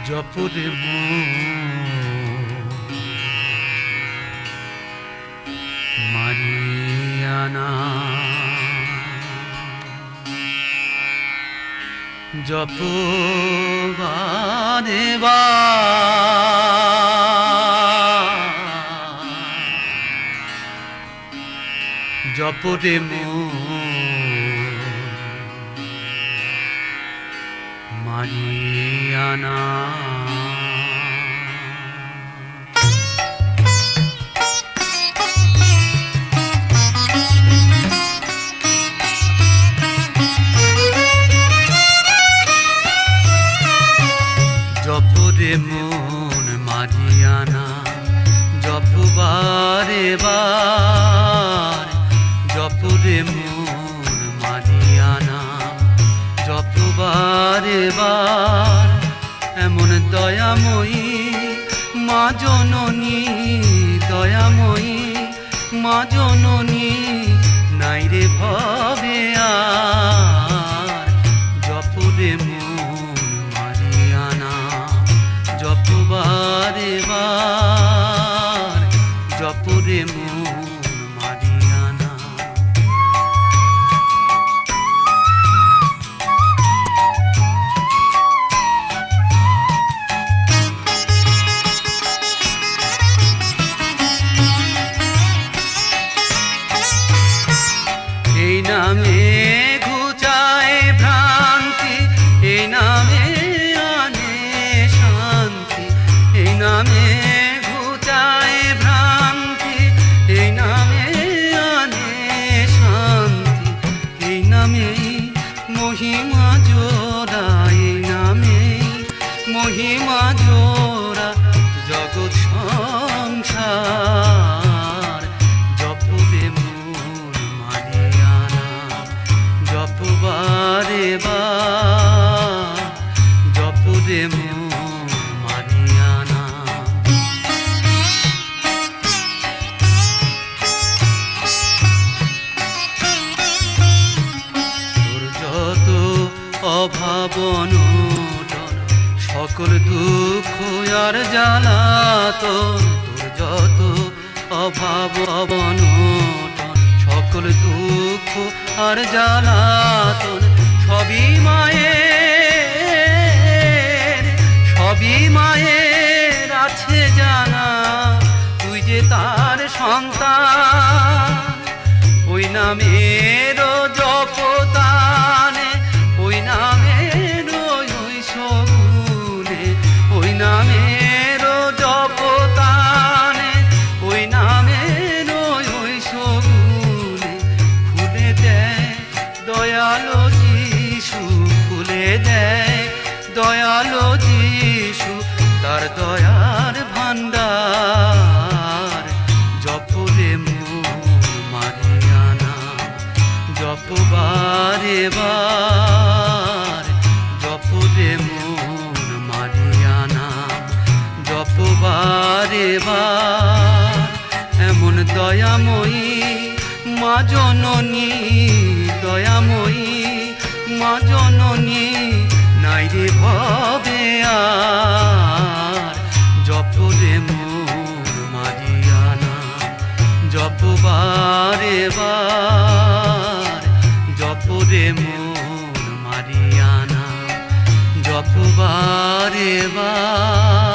জপরে Mariana জপবারে জপরে Mariana জপরে মন Mariana জপবারে বার জপরে মন Mariana জপবারে বার এমন দয়াময়ী মা জননী দয়াময়ী মা জননী নাই রে ভবে আর জপরে মন মারিয়ানা জপবারে বার জপরে মন মারিয়ানা এই নামে ঘুচায় ভ্রান্তি এই নামে আনে শান্তি এই নামে ঘুচায় ভ্রান্তি এই নামে আনে শান্তি এই নামে মহিমা জোড়া এই নামে মহিমা জোড়া জগৎ সংসার জপরে মন মারিয়ানা জপবারে বার জপরে মন মারিয়ানা তোর যত অভাব অনটন সকল দুঃখ আর জ্বালাতন তোর যত অভাব অনটন সকল দুঃখ আর জ্বালাতন সবই মায়ের আছে জানা তুই যে তার সন্তান ওই নামের জপতানে ওই নামের ওই সগুনে ওই নামের জপতানে ওই নামের ওই সগুনে খুলে দেয় দয়ালো যিশু খুলে দেয় দয়ালো যিশু তার দয়ার ভান্ডার জপরে মন মারিয়ানা জপবারে বার জপরে মন মারিয়ানা জপবারে বার এমন দয়াময়ী মা জননী দয়াময়ী মা জননী নাই রে ভবে আর জপরে মন মারিয়ানা জপবারে বার জপরে মন মারিয়ানা জপবারে বার